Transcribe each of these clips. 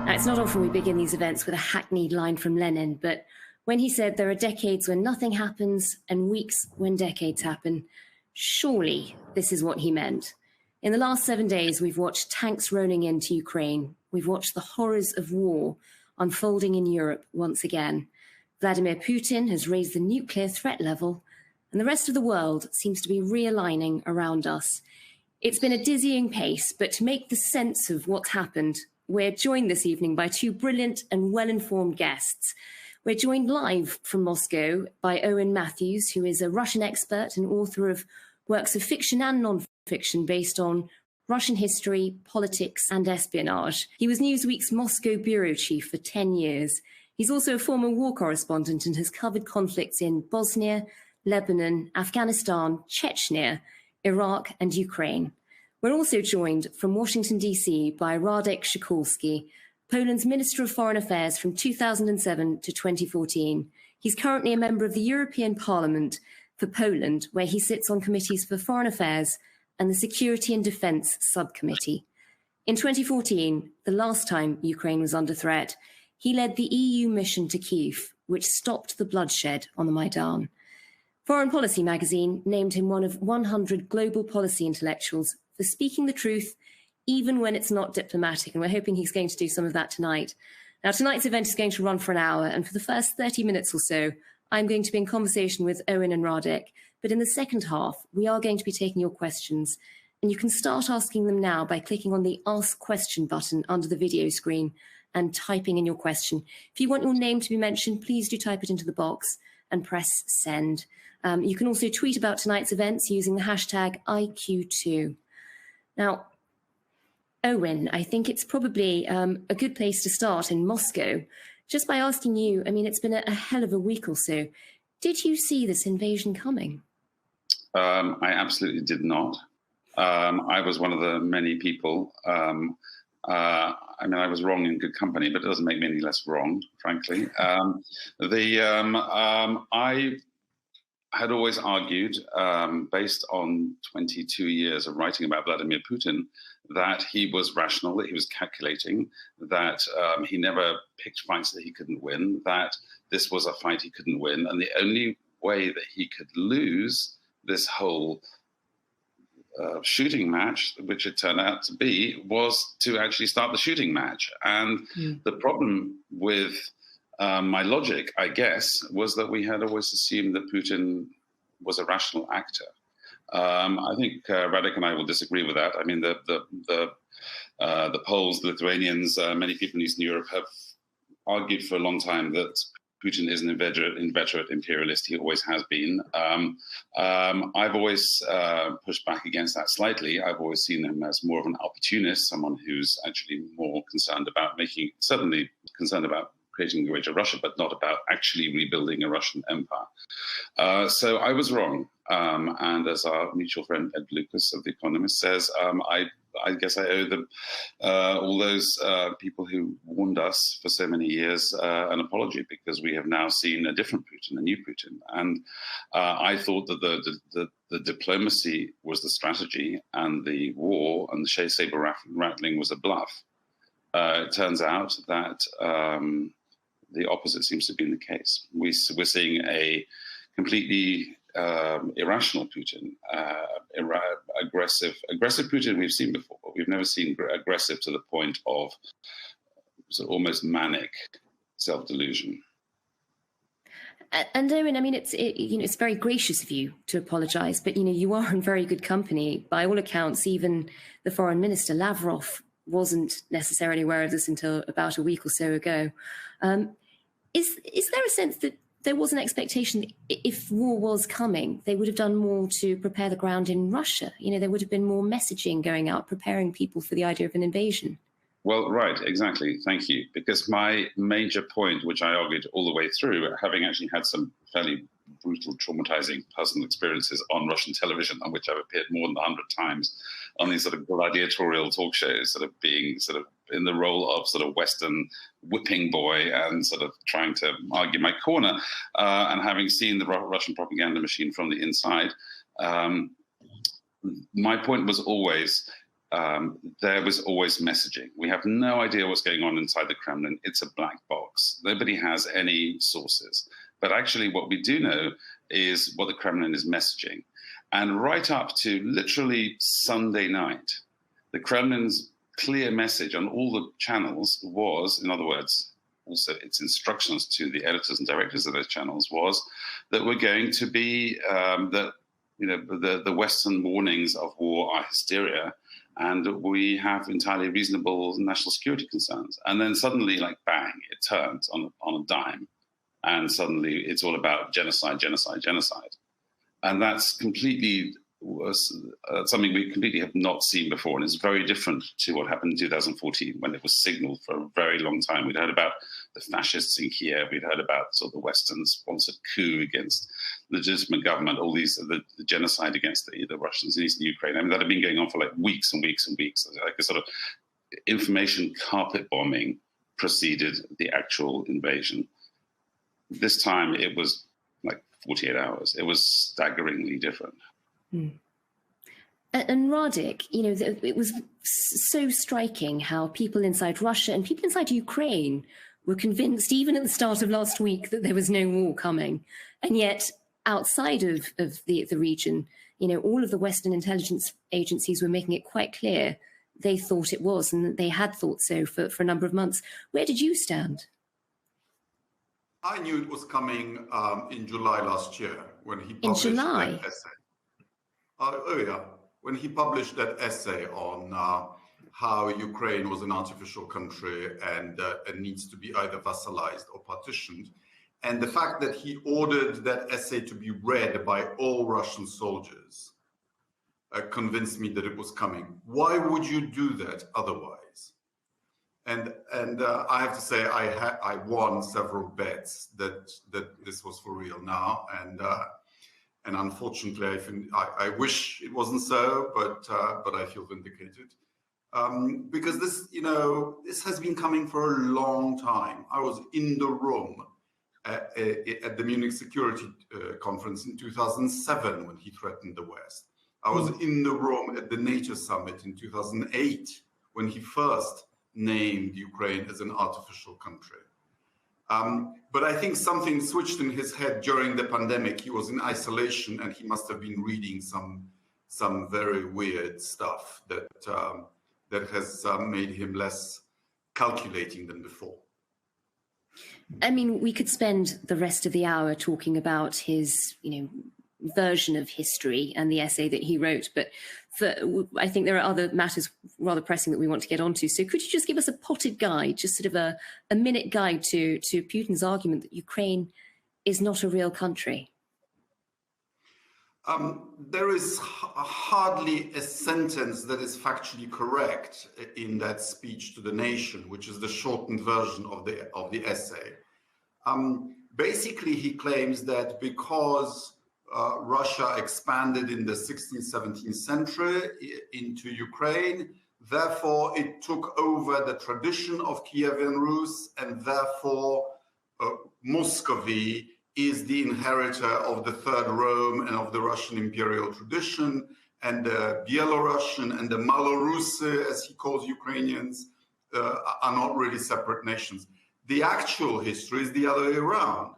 Now, it's not often we begin these events with a hackneyed line from Lenin, but when he said there are decades when nothing happens and weeks when decades happen, surely this is what he meant. In the last 7 days, we've watched tanks rolling into Ukraine. We've watched the horrors of war unfolding in Europe once again. Vladimir Putin has raised the nuclear threat level, and the rest of the world seems to be realigning around us. It's been a dizzying pace, but to make the sense of what's happened, we're joined this evening by two brilliant and well-informed guests. We're joined live from Moscow by Owen Matthews, who is a Russian expert and author of works of fiction and non-fiction based on Russian history, politics, and espionage. He was Newsweek's Moscow bureau chief for 10 years. He's also a former war correspondent and has covered conflicts in Bosnia, Lebanon, Afghanistan, Chechnya, Iraq, and Ukraine. We're also joined from Washington, D.C. by Radek Sikorski, Poland's Minister of Foreign Affairs from 2007 to 2014. He's currently a member of the European Parliament for Poland, where he sits on committees for foreign affairs and the Security and Defence Subcommittee. In 2014, the last time Ukraine was under threat, he led the EU mission to Kyiv, which stopped the bloodshed on the Maidan. Foreign Policy magazine named him one of 100 global policy intellectuals for speaking the truth, even when it's not diplomatic, and we're hoping he's going to do some of that tonight. Now, tonight's event is going to run for an hour, and for the first 30 minutes or so, I'm going to be in conversation with Owen and Radek, but in the second half, we are going to be taking your questions, and you can start asking them now by clicking on the Ask Question button under the video screen and typing in your question. If you want your name to be mentioned, please do type it into the box and press send. You can also tweet about tonight's events using the hashtag IQ2. Now, Owen, I think it's probably a good place to start in Moscow, just by asking you, I mean, it's been a hell of a week or so. Did you see this invasion coming? I absolutely did not. I was one of the many people. I mean, I was wrong in good company, but it doesn't make me any less wrong, frankly. I had always argued, based on 22 years of writing about Vladimir Putin, that he was rational, that he was calculating, that he never picked fights that he couldn't win, that this was a fight he couldn't win, and the only way that he could lose this whole shooting match, which it turned out to be, was to actually start the shooting match. And the problem with my logic, I guess, was that we had always assumed that Putin was a rational actor. I think Radek and I will disagree with that. I mean, the Poles, the Lithuanians, many people in Eastern Europe have argued for a long time that Putin is an inveterate imperialist. He always has been. I've always pushed back against that slightly. I've always seen him as more of an opportunist, someone who's actually more concerned about certainly concerned about creating a greater Russia, but not about actually rebuilding a Russian empire. So I was wrong. And as our mutual friend Ed Lucas of The Economist says, I guess I owe them, all those people who warned us for so many years an apology, because we have now seen a different Putin, a new Putin. And I thought that the diplomacy was the strategy and the war and the saber rattling was a bluff. It turns out that the opposite seems to be the case. We're seeing a completely irrational Putin, aggressive Putin we've seen before, but we've never seen aggressive to the point of sort of almost manic self-delusion. And Owen, I mean, it's very gracious of you to apologise, but you are in very good company. By all accounts, even the foreign minister Lavrov wasn't necessarily aware of this until about a week or so ago. Is there a sense that there was an expectation that if war was coming, they would have done more to prepare the ground in Russia? There would have been more messaging going out, preparing people for the idea of an invasion. Well, right, exactly. Thank you. Because my major point, which I argued all the way through, having actually had some fairly brutal, traumatizing personal experiences on Russian television, on which I've appeared more than 100 times on these sort of gladiatorial talk shows, sort of being sort of in the role of sort of Western whipping boy and sort of trying to argue my corner, and having seen the Russian propaganda machine from the inside. My point was always there was always messaging. We have no idea what's going on inside the Kremlin. It's a black box. Nobody has any sources. But actually what we do know is what the Kremlin is messaging. And right up to literally Sunday night, the Kremlin's clear message on all the channels was, in other words, also its instructions to the editors and directors of those channels was that we're going to be, the Western warnings of war are hysteria, and we have entirely reasonable national security concerns. And then suddenly, like bang, it turns on a dime. And suddenly it's all about genocide, genocide, genocide. And that's completely something we completely have not seen before. And it's very different to what happened in 2014 when it was signaled for a very long time. We'd heard about the fascists in Kiev. We'd heard about sort of the Western-sponsored coup against legitimate government, all these, the genocide against the Russians in eastern Ukraine. I mean, that had been going on for like weeks and weeks and weeks. Like a sort of information carpet bombing preceded the actual invasion. This time it was like 48 hours. It was staggeringly different. Mm. And Radek, it was so striking how people inside Russia and people inside Ukraine were convinced, even at the start of last week, that there was no war coming. And yet, outside of the region, all of the Western intelligence agencies were making it quite clear they thought it was, and that they had thought so for a number of months. Where did you stand? I knew it was coming in July last year when he published that essay. When he published that essay on how Ukraine was an artificial country and needs to be either vassalized or partitioned. And the fact that he ordered that essay to be read by all Russian soldiers convinced me that it was coming. Why would you do that otherwise? And I have to say, I won several bets that this was for real now, and unfortunately, I wish it wasn't so, but I feel vindicated because this has been coming for a long time. I was in the room at the Munich Security Conference in 2007 when he threatened the West. I was in the room at the NATO summit in 2008 when he first named Ukraine as an artificial country. But I think something switched in his head during the pandemic. He was in isolation and he must have been reading some very weird stuff that has made him less calculating than before. I mean, we could spend the rest of the hour talking about his, version of history and the essay that he wrote, but I think there are other matters rather pressing that we want to get onto. So could you just give us a potted guide, just sort of a minute guide to Putin's argument that Ukraine is not a real country? There is hardly a sentence that is factually correct in that speech to the nation, which is the shortened version of the essay. Basically, he claims that because Russia expanded in the 16th, 17th century into Ukraine. Therefore, it took over the tradition of Kievan Rus, and therefore Muscovy is the inheritor of the Third Rome and of the Russian imperial tradition, and the Belarusian and the Malorusy, as he calls Ukrainians, are not really separate nations. The actual history is the other way around.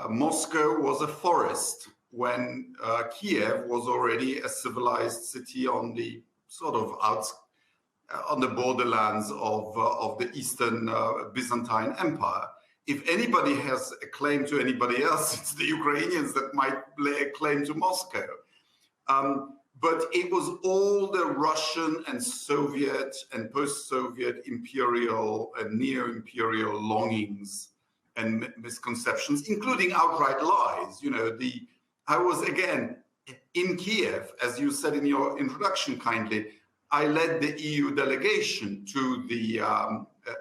Moscow was a forest when Kiev was already a civilized city on the sort of on the borderlands of the Eastern Byzantine Empire. If anybody has a claim to anybody else, it's the Ukrainians that might lay a claim to Moscow. But it was all the Russian and Soviet and post-Soviet imperial and near-imperial longings and misconceptions, including outright lies. I was, again, in Kiev, as you said in your introduction kindly, I led the EU delegation to the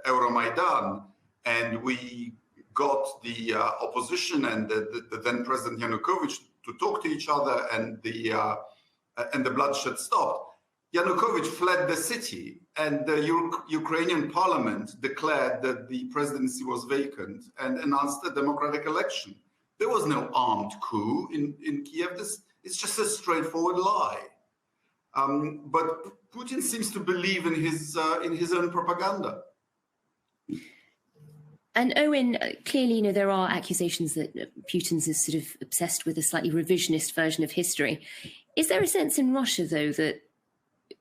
Euromaidan, and we got the opposition and the then President Yanukovych to talk to each other, and the bloodshed stopped. Yanukovych fled the city, and the Ukrainian parliament declared that the presidency was vacant and announced a democratic election. There was no armed coup in Kiev. It's just a straightforward lie. But Putin seems to believe in his own propaganda. And Owen, clearly, there are accusations that Putin's is sort of obsessed with a slightly revisionist version of history. Is there a sense in Russia, though, that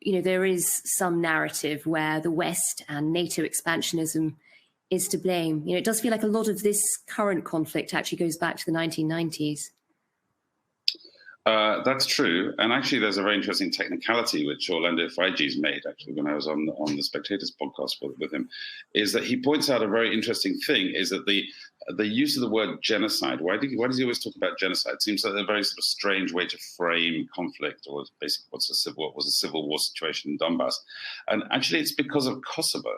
there is some narrative where the West and NATO expansionism is to blame? It does feel like a lot of this current conflict actually goes back to the 1990s. That's true. And actually, there's a very interesting technicality which Orlando Freige's made, actually, when I was on the Spectators podcast with him, is that he points out a very interesting thing, is that the use of the word genocide, why does he always talk about genocide? It seems like a very sort of strange way to frame conflict, or basically what was a civil war situation in Donbass. And actually, it's because of Kosovo.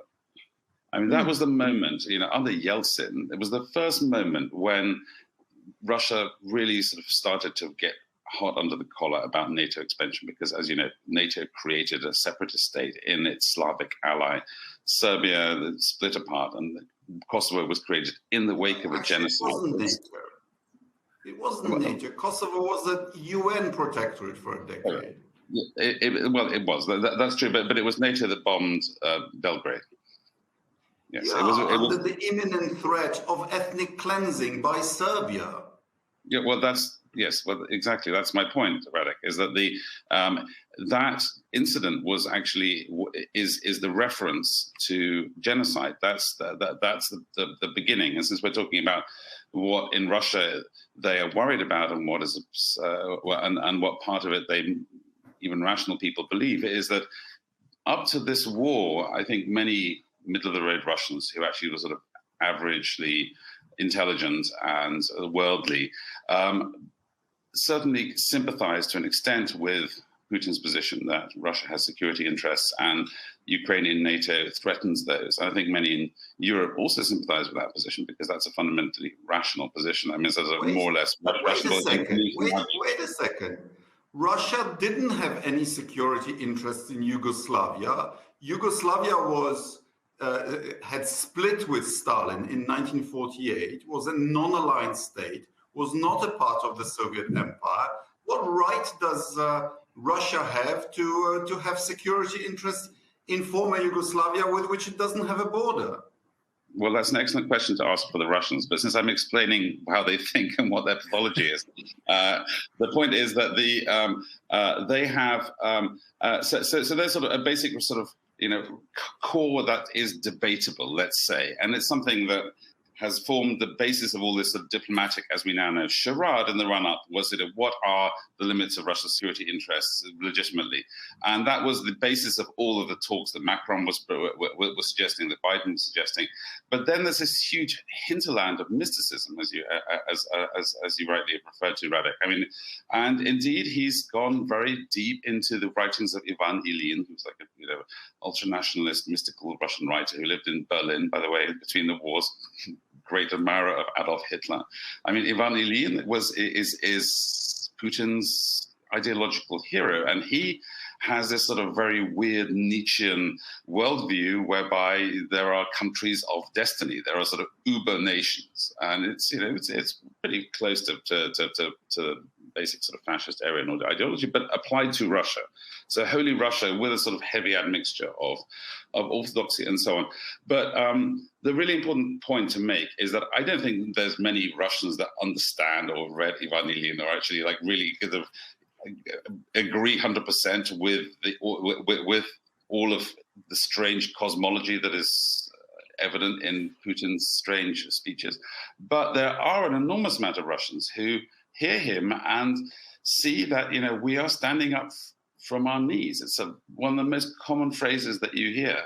I mean, that was the moment, under Yeltsin, it was the first moment when Russia really sort of started to get hot under the collar about NATO expansion, because, as you know, NATO created a separatist state in its Slavic ally, Serbia, that split apart, and Kosovo was created in the wake of a genocide. It wasn't NATO. Kosovo was a UN protectorate for a decade. It was. That's true, but it was NATO that bombed Belgrade. Yes, it was under the imminent threat of ethnic cleansing by Serbia. Yeah, well, exactly. That's my point, Radek, is that that incident was actually is the reference to genocide. That's the beginning. And since we're talking about what in Russia they are worried about, and what is and what part of it even rational people believe, is that up to this war, I think many middle-of-the-road Russians who actually were sort of averagely intelligent and worldly certainly sympathize to an extent with Putin's position that Russia has security interests and Ukrainian NATO threatens those. And I think many in Europe also sympathize with that position, because that's a fundamentally rational position. I mean, it's more or less rational. Wait a second. Russia didn't have any security interests in Yugoslavia. Yugoslavia had split with Stalin in 1948, was a non-aligned state, was not a part of the Soviet Empire. What right does Russia have to have security interests in former Yugoslavia with which it doesn't have a border? Well, that's an excellent question to ask for the Russians. But since I'm explaining how they think and what their pathology is, the point is that they have so there's sort of a basic sort of core that is debatable, let's say, and it's something that has formed the basis of all this sort of diplomatic, as we now know, charade in the run-up, was what are the limits of Russia's security interests legitimately? And that was the basis of all of the talks that Macron was suggesting, that Biden was suggesting. But then there's this huge hinterland of mysticism, as you rightly have referred to, Radek. I mean, and indeed, he's gone very deep into the writings of Ivan Ilyin, who's like a ultra-nationalist, mystical Russian writer who lived in Berlin, by the way, between the wars. Great admirer of Adolf Hitler. I mean, Ivan Ilyin is Putin's ideological hero, and he has this sort of very weird Nietzschean worldview whereby there are countries of destiny. There are sort of uber nations, and it's pretty close to basic sort of fascist Aryan ideology, but applied to Russia. So Holy Russia with a sort of heavy admixture of orthodoxy and so on. But the really important point to make is that I don't think there's many Russians that understand or read Ivan Ilyin or actually like really kind of agree 100% with all of the strange cosmology that is evident in Putin's strange speeches. But there are an enormous amount of Russians who hear him and see that, we are standing up from our knees. It's one of the most common phrases that you hear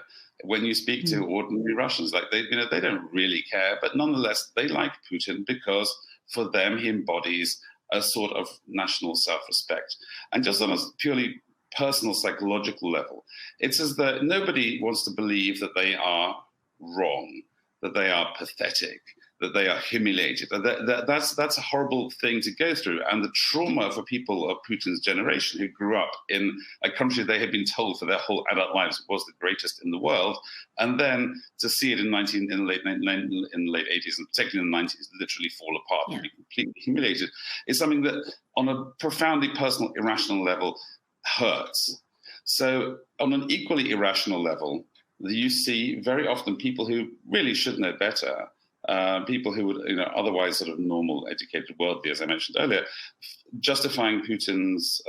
when you speak to ordinary Russians. Like they don't really care, but nonetheless, they like Putin because for them, he embodies a sort of national self-respect. And just on a purely personal psychological level, it's as though nobody wants to believe that they are wrong, that they are pathetic, that they are humiliated. That's a horrible thing to go through. And the trauma for people of Putin's generation who grew up in a country they had been told for their whole adult lives was the greatest in the world, and then to see it in the late 80s and particularly in the 90s literally fall apart and be completely humiliated is something that on a profoundly personal, irrational level hurts. So on an equally irrational level, you see very often people who really should know better, people who would, otherwise sort of normal, educated, worldly, as I mentioned earlier, justifying Putin's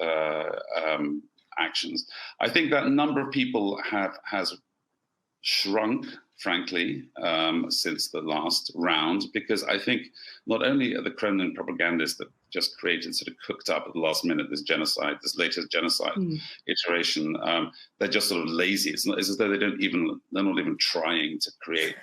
actions. I think that number of people has shrunk, frankly, since the last round, because I think not only are the Kremlin propagandists that just created, sort of cooked up at the last minute, this genocide, this latest genocide iteration, they're just sort of lazy. It's as though they're not even trying to create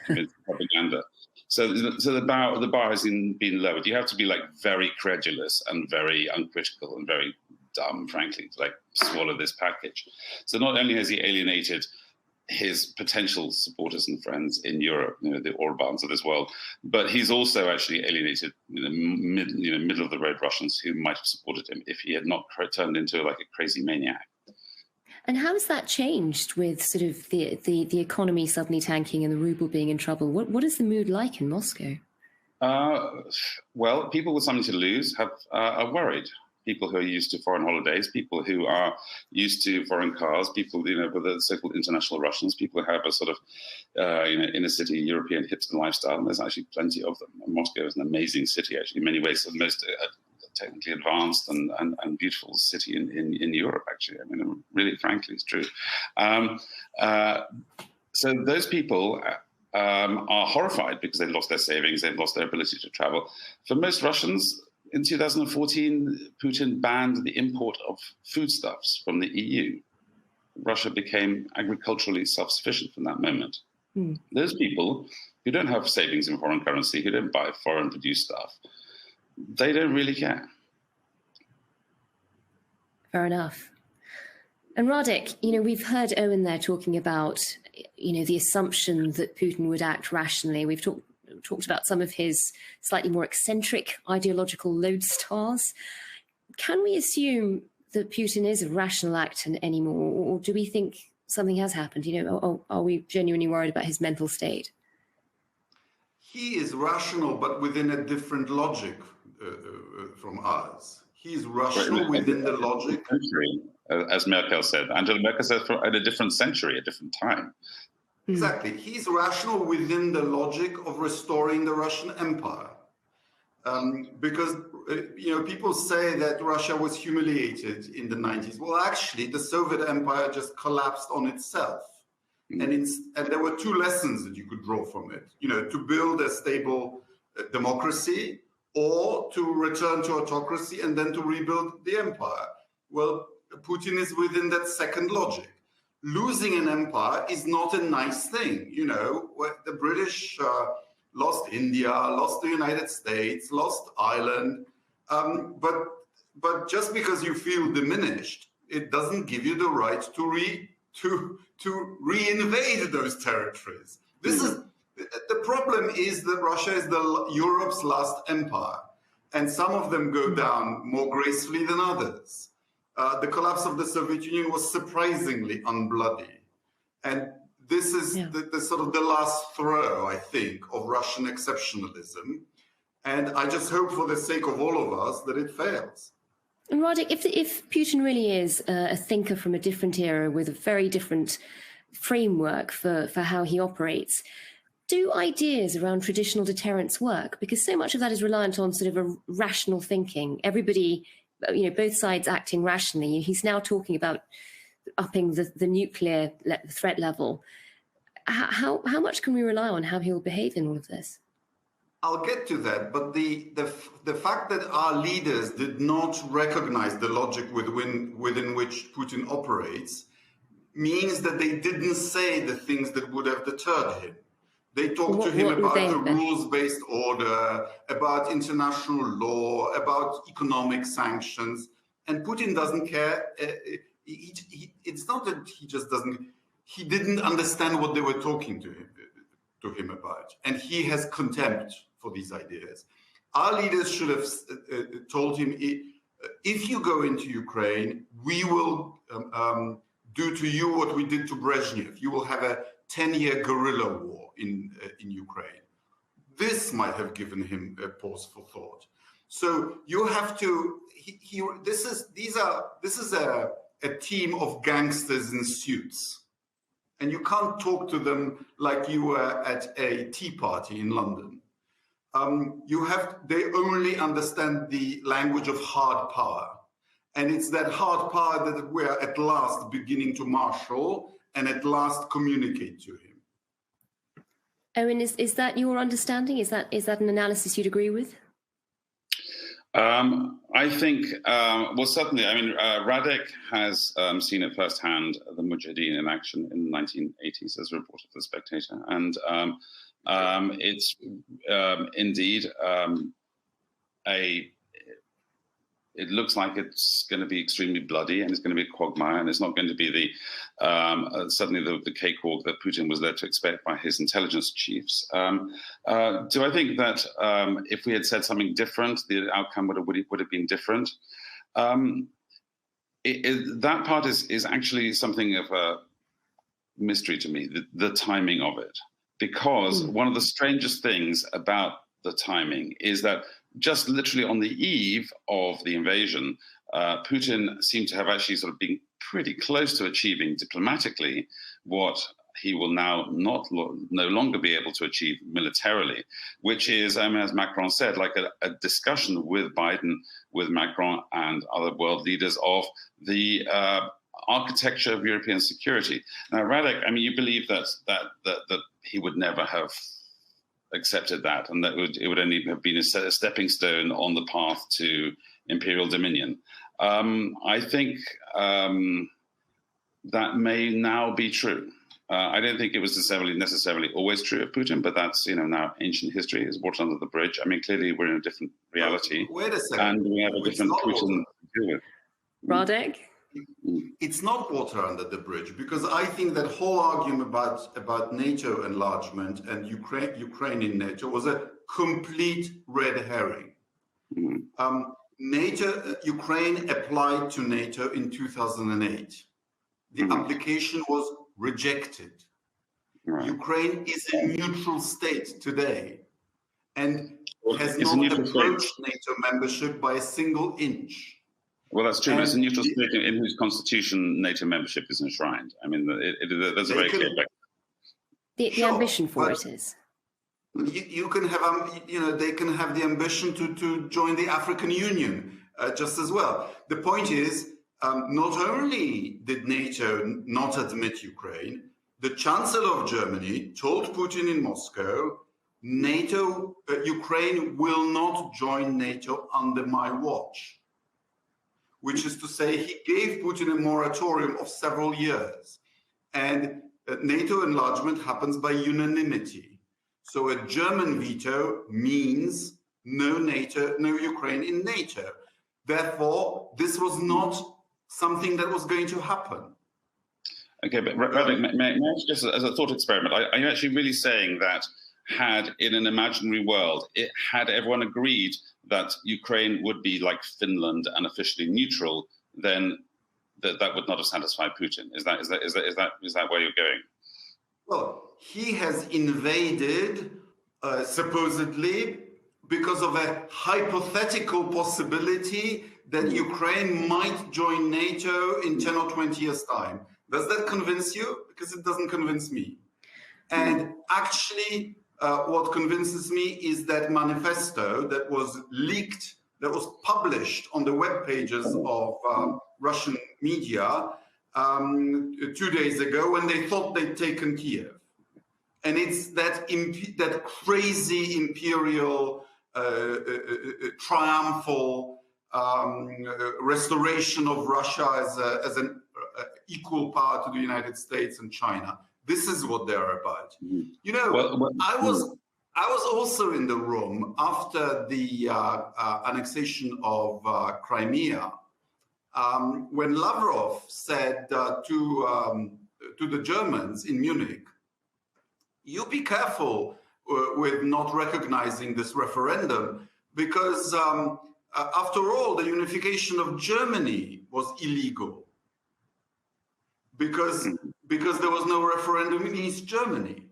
propaganda. So the bar has been lowered. You have to be like very credulous and very uncritical and very dumb, frankly, to like swallow this package. So not only has he alienated his potential supporters and friends in Europe, the Orbans of this world, but he's also actually alienated middle of the road Russians who might have supported him if he had not turned into like a crazy maniac. And how has that changed with sort of the economy suddenly tanking and the ruble being in trouble? What is the mood like in Moscow? Well, people with something to lose are worried. People who are used to foreign holidays, people who are used to foreign cars, people, with the so-called international Russians, people who have a sort of, inner city European hipster lifestyle. And there's actually plenty of them. And Moscow is an amazing city, actually, in many ways, the most technically advanced and beautiful city in Europe, actually. I mean, really, frankly, it's true. So those people are horrified because they've lost their savings, they've lost their ability to travel. For most Russians, in 2014, Putin banned the import of foodstuffs from the EU. Russia became agriculturally self-sufficient from that moment. Those people who don't have savings in foreign currency, who don't buy foreign-produced stuff, they don't really care. Fair enough. And Radek, we've heard Owen there talking about, the assumption that Putin would act rationally. We've talked about some of his slightly more eccentric ideological lodestars. Can we assume that Putin is a rational actor anymore, or do we think something has happened? Are we genuinely worried about his mental state? He is rational, but within a different logic from us. He's rational within the logic. As Merkel said, Angela Merkel said, at a different century, a different time. Exactly. He's rational within the logic of restoring the Russian Empire. Because, people say that Russia was humiliated in the 90s. Well, actually, the Soviet Empire just collapsed on itself. And there were two lessons that you could draw from it, to build a stable democracy or to return to autocracy and then to rebuild the empire. Well, Putin is within that second logic. Losing an empire is not a nice thing. The British lost India, lost the United States, lost Ireland. But just because you feel diminished, it doesn't give you the right to reinvade those territories. The problem is that Russia is Europe's last empire, and some of them go down more gracefully than others. The collapse of the Soviet Union was surprisingly unbloody. And this is the sort of the last throw, I think, of Russian exceptionalism. And I just hope for the sake of all of us that it fails. And Radek, if Putin really is a thinker from a different era with a very different framework for how he operates, do ideas around traditional deterrence work? Because so much of that is reliant on sort of a rational thinking. Everybody, both sides acting rationally. He's now talking about upping the nuclear threat level. How much can we rely on how he'll behave in all of this? I'll get to that, but the fact that our leaders did not recognize the logic within which Putin operates means that they didn't say the things that would have deterred him. They talked to him about the rules-based order, about international law, about economic sanctions, and Putin doesn't care. It's not that he just doesn't. He didn't understand what they were talking to him about, and he has contempt for these ideas. Our leaders should have told him, if you go into Ukraine, we will do to you what we did to Brezhnev. You will have a 10-year guerrilla war in Ukraine. This might have given him a pause for thought. So you have to. This is a a team of gangsters in suits. And you can't talk to them like you were at a tea party in London. They only understand the language of hard power. And it's that hard power that we're at last beginning to marshal and at last communicate to him. Owen, is that your understanding? Is that an analysis you'd agree with? I think, well, certainly, I mean, Radek has seen it firsthand, the Mujahideen in action in the 1980s, as reported for The Spectator. And it's indeed it looks like it's going to be extremely bloody, and it's going to be a quagmire, and it's not going to be certainly the cakewalk that Putin was led to expect by his intelligence chiefs. Do I think that if we had said something different, the outcome would have been different? That part is actually something of a mystery to me, the timing of it, because one of the strangest things about the timing is that just literally on the eve of the invasion, Putin seemed to have actually sort of been pretty close to achieving diplomatically what he will now no longer be able to achieve militarily, which is, as Macron said, like a discussion with Biden, with Macron and other world leaders of the architecture of European security. Now, Radek, I mean, you believe that he would never have accepted that, and that it would only have been a stepping stone on the path to imperial dominion. I think that may now be true. I don't think it was necessarily always true of Putin, but that's now ancient history is water under the bridge. I mean, clearly we're in a different reality. Wait a second. And we have a different Putin to deal with. Radek? It's not water under the bridge, because I think that whole argument about NATO enlargement and Ukraine in NATO was a complete red herring. Ukraine applied to NATO in 2008. The application was rejected. Right. Ukraine is a neutral state today and has not approached NATO membership by a single inch. Well, that's true, but it's a neutral state in whose constitution NATO membership is enshrined. I mean, there's a very clear back. The ambition for it is. You can have, they can have the ambition to join the African Union just as well. The point is, not only did NATO not admit Ukraine, the Chancellor of Germany told Putin in Moscow, Ukraine will not join NATO under my watch. Which is to say, he gave Putin a moratorium of several years. And NATO enlargement happens by unanimity. So a German veto means no Ukraine in NATO. Therefore, this was not something that was going to happen. Okay, but Radek, may I just, as a thought experiment, are you actually really saying that had, in an imaginary world, had everyone agreed that Ukraine would be like Finland and officially neutral, then that would not have satisfied Putin? Is that where you're going? Well, he has invaded supposedly because of a hypothetical possibility that Ukraine might join NATO in 10 or 20 years' time. Does that convince you? Because it doesn't convince me. And actually, what convinces me is that manifesto that was leaked, that was published on the web pages of Russian media 2 days ago when they thought they'd taken Kiev. And it's that crazy imperial, triumphal restoration of Russia as an equal power to the United States and China. This is what they're about. I was also in the room after the annexation of Crimea, when Lavrov said to the Germans in Munich, you be careful with not recognizing this referendum, because after all, the unification of Germany was illegal. Because there was no referendum in East Germany.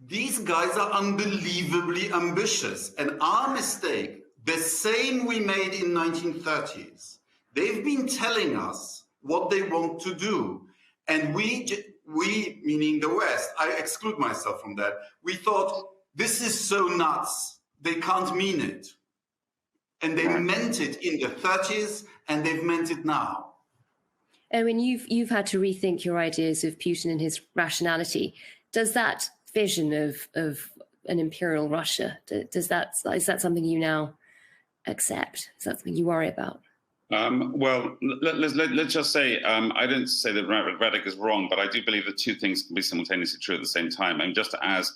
These guys are unbelievably ambitious, and our mistake, the same we made in 1930s, They've been telling us what they want to do. And we, meaning the West, I exclude myself from that, we thought, this is so nuts, they can't mean it. And they meant it in the 30s, and they've meant it now. Owen, you've had to rethink your ideas of Putin and his rationality. Does that vision of an imperial Russia, is that something you now accept? Is that something you worry about? Well, let's just say, I don't say that Radek is wrong, but I do believe that two things can be simultaneously true at the same time. I mean, just as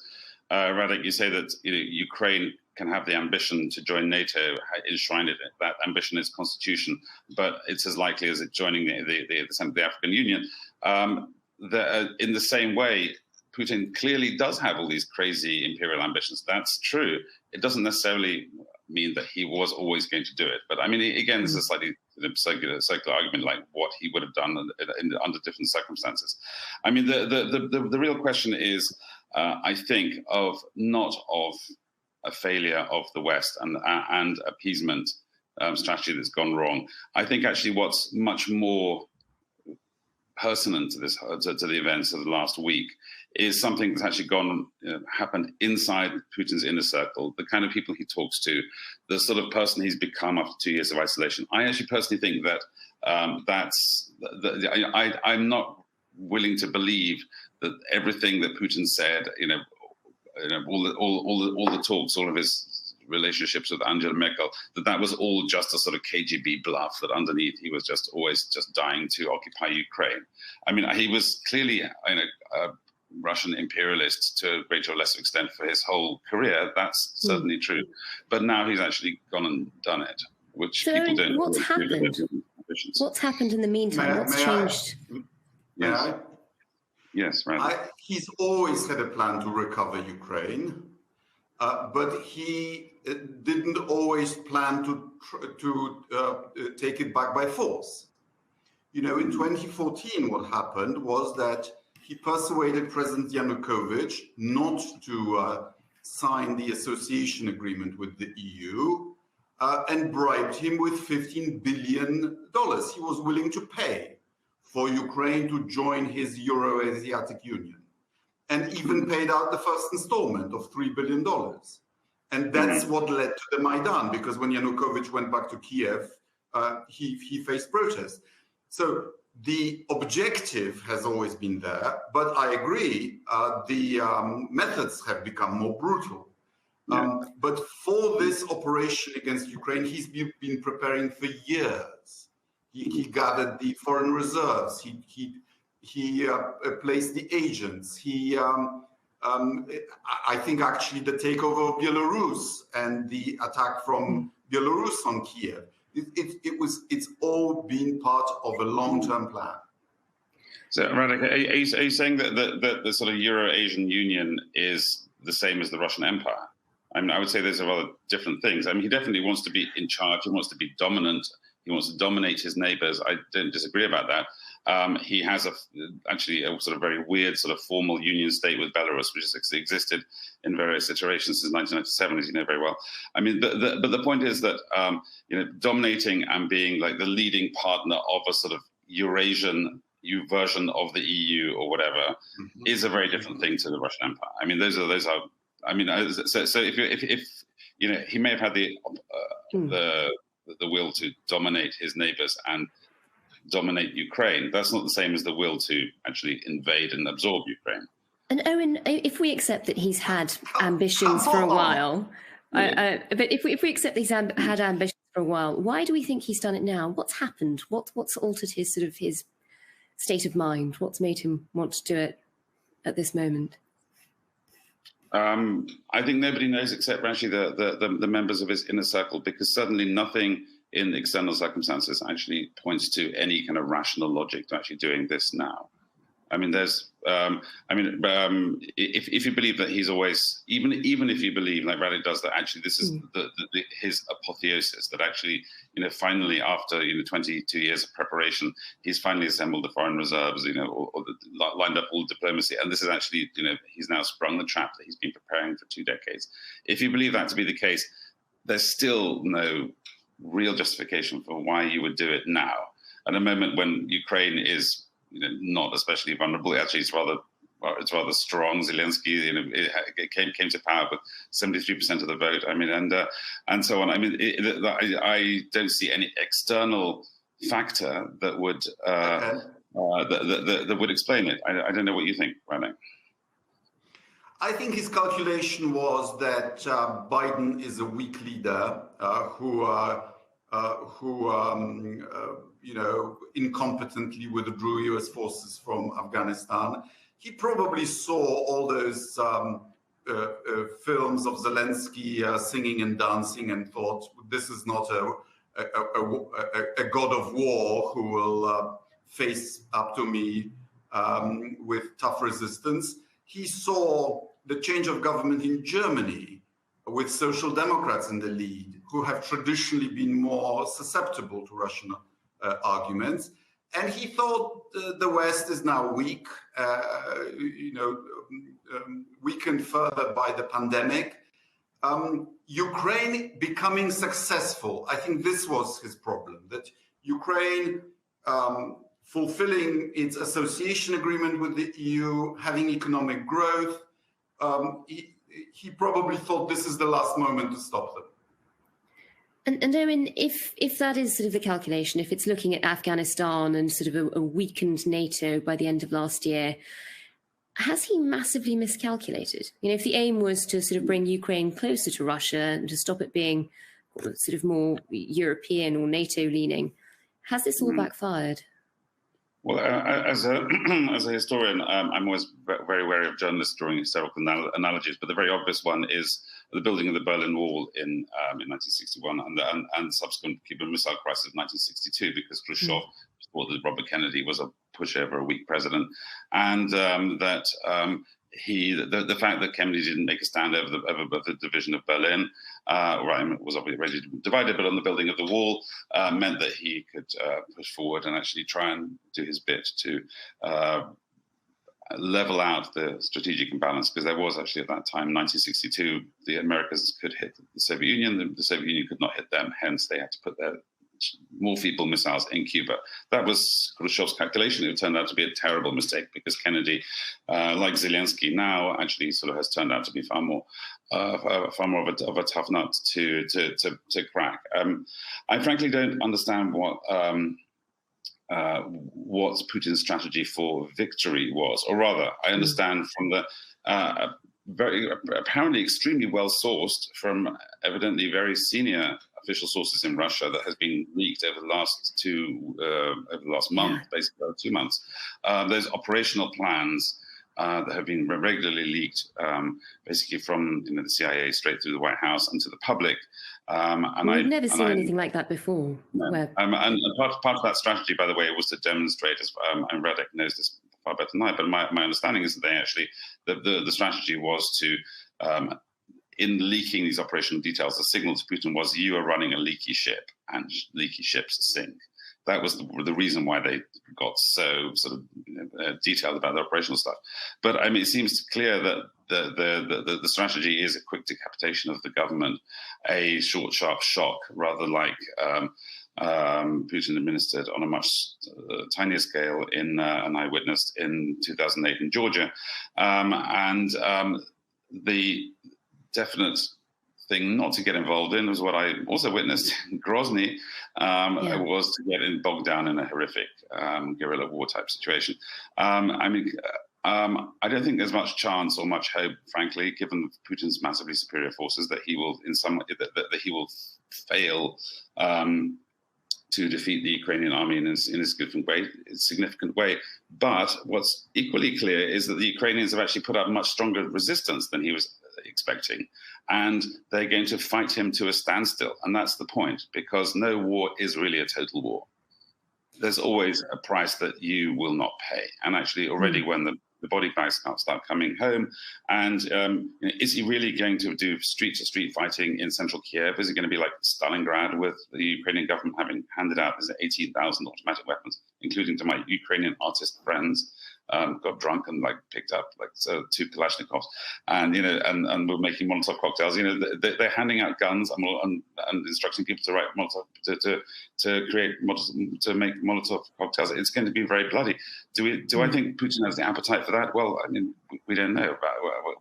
Radek, you say that Ukraine can have the ambition to join NATO, enshrined it, that ambition is constitution, but it's as likely as it joining the African Union. In the same way, Putin clearly does have all these crazy imperial ambitions. That's true. It doesn't necessarily mean that he was always going to do it. But I mean, again, this is a slightly circular argument, like what he would have done under different circumstances. I mean, the real question is, I think, not of a failure of the West and appeasement strategy that's gone wrong. I think actually what's much more pertinent to the events of the last week is something that's actually happened inside Putin's inner circle, the kind of people he talks to, the sort of person he's become after 2 years of isolation. I actually personally think that I'm not willing to believe that everything that Putin said, all the talks, all of his relationships with Angela Merkel, that was all just a sort of KGB bluff, that underneath he was just always just dying to occupy Ukraine. I mean, he was clearly a Russian imperialist to a greater or lesser extent for his whole career. That's certainly true. But now he's actually gone and done it, which people don't. What's happened? What's happened in the meantime? What's changed? Yes, right. He's always had a plan to recover Ukraine, but he didn't always plan to take it back by force. In 2014, what happened was that he persuaded President Yanukovych not to sign the association agreement with the EU and bribed him with $15 billion he was willing to pay for Ukraine to join his Euro-Asiatic Union, and even paid out the first installment of $3 billion. And that's what led to the Maidan, because when Yanukovych went back to Kiev, he faced protests. So the objective has always been there, but I agree, the methods have become more brutal. But for this operation against Ukraine, he's been preparing for years. He gathered the foreign reserves. He placed the agents. I think actually the takeover of Belarus and the attack from Belarus on Kiev, it's all been part of a long-term plan. So, Radek, are you saying that the sort of Euro-Asian Union is the same as the Russian Empire? I mean, I would say those are rather different things. I mean, he definitely wants to be in charge. He wants to be dominant. He wants to dominate his neighbors. I don't disagree about that. He has actually a sort of very weird sort of formal union state with Belarus, which has existed in various iterations since 1997, as you know very well. I mean, but the point is that dominating and being like the leading partner of a sort of Eurasian version of the EU or whatever is a very different thing to the Russian Empire. I mean, those are. I mean, so if he may have had the will to dominate his neighbors and dominate Ukraine, that's not the same as the will to actually invade and absorb Ukraine. And Owen, if we accept that he's had ambitions for a while, but if we accept he's had ambitions for a while, why do we think he's done it now? What's happened? What's altered his state of mind? What's made him want to do it at this moment? I think nobody knows except actually the members of his inner circle, because suddenly nothing in external circumstances actually points to any kind of rational logic to actually doing this now. I mean, if you believe that he's always, even if you believe, like Radek does, that actually this is his apotheosis, that actually, finally after 22 years of preparation, he's finally assembled the foreign reserves, or lined up all diplomacy, and this is actually, he's now sprung the trap that he's been preparing for 2 decades. If you believe that to be the case, there's still no real justification for why you would do it now, at a moment when Ukraine is not especially vulnerable. Actually, it's rather strong. Zelensky, it came to power with 73% of the vote. I mean, and so on. I mean, I don't see any external factor that would that would explain it. I don't know what you think, Radek. I think his calculation was that Biden is a weak leader who incompetently withdrew U.S. forces from Afghanistan. He probably saw all those films of Zelensky singing and dancing and thought, this is not a god of war who will face up to me with tough resistance. He saw the change of government in Germany with social democrats in the lead, who have traditionally been more susceptible to Russian arguments. And he thought the West is now weak, weakened further by the pandemic. Ukraine becoming successful, I think this was his problem, that Ukraine fulfilling its association agreement with the EU, having economic growth, he probably thought this is the last moment to stop them. And Owen, if that is sort of the calculation, if it's looking at Afghanistan and sort of a weakened NATO by the end of last year, has he massively miscalculated? If the aim was to sort of bring Ukraine closer to Russia and to stop it being sort of more European or NATO leaning, has this all backfired? Well, as a historian, I'm always very wary of journalists drawing historical analogies, but the very obvious one is the building of the Berlin Wall in 1961 and subsequent Cuban Missile Crisis of 1962, because Khrushchev thought that Robert Kennedy was a pushover, a weak president, and that the fact that Kennedy didn't make a stand over the division of Berlin, it was obviously already divided, but on the building of the wall, meant that he could push forward and actually try and do his bit to level out the strategic imbalance, because there was actually at that time, 1962, the Americans could hit the Soviet Union, the Soviet Union could not hit them, hence they had to put their more feeble missiles in Cuba. That was Khrushchev's calculation. It turned out to be a terrible mistake, because Kennedy, like Zelensky now, actually sort of has turned out to be far more of a tough nut to crack. I frankly don't understand what Putin's strategy for victory was, or rather, I understand from the very apparently extremely well sourced from evidently very senior official sources in Russia that has been leaked over the last month, basically 2 months. There's operational plans that have been regularly leaked, basically from the CIA straight through the White House and to the public. We've never seen anything like that before. No. And part of that strategy, by the way, was to demonstrate, and Radek knows this far better than I, but my understanding is that they actually, the strategy was to, in leaking these operational details, the signal to Putin was, you are running a leaky ship and leaky ships sink. That was the reason why they got so sort of detailed about the operational stuff. But I mean, it seems clear that the strategy is a quick decapitation of the government, a short, sharp shock, rather like Putin administered on a much tinier scale and I witnessed in 2008 in Georgia. The definite thing not to get involved in was what I also witnessed in Grozny, was to get bogged down in a horrific guerrilla war type situation. I don't think there's much chance or much hope, frankly, given Putin's massively superior forces, that he will that he will fail to defeat the Ukrainian army in a significant way. But what's equally clear is that the Ukrainians have actually put up much stronger resistance than he was expecting, and they're going to fight him to a standstill. And that's the point, because no war is really a total war. There's always a price that you will not pay. And actually already when the body bags can't start coming home, and is he really going to do street-to-street fighting in central Kiev? Is it going to be like Stalingrad, with the Ukrainian government having handed out 18,000 automatic weapons, including to my Ukrainian artist friends? got drunk and picked up 2 Kalashnikovs, and and were making Molotov cocktails. They're handing out guns and instructing people to write Molotov to make Molotov cocktails. It's going to be very bloody. Do I think Putin has the appetite for that? Well, I mean, we don't know.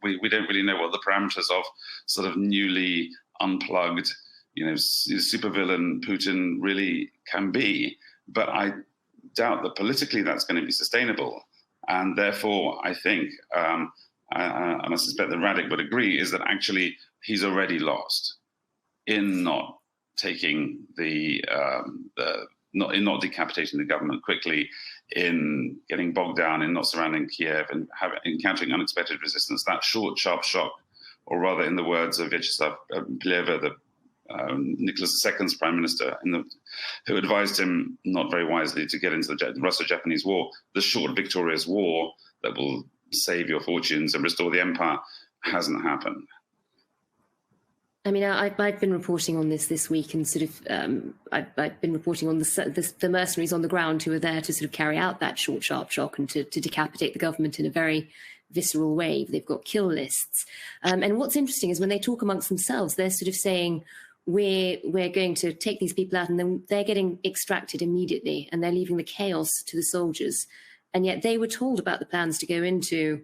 We don't really know what the parameters of sort of newly unplugged, supervillain Putin really can be. But I doubt that politically that's going to be sustainable. And therefore, I think, and I suspect that Radek would agree, is that actually he's already lost in not taking not decapitating the government quickly, in getting bogged down in not surrounding Kiev and encountering unexpected resistance. That short, sharp shock, or rather, in the words of Vyacheslav Pleva, Nicholas II's prime minister, who advised him not very wisely to get into the Russo-Japanese War, the short, victorious war that will save your fortunes and restore the empire, hasn't happened. I mean, I've been reporting on this week, and sort of I've been reporting on the mercenaries on the ground who are there to sort of carry out that short, sharp shock and to decapitate the government in a very visceral way. They've got kill lists. And what's interesting is when they talk amongst themselves, they're sort of saying, we're going to take these people out, and then they're getting extracted immediately, and they're leaving the chaos to the soldiers. And yet they were told about the plans to go into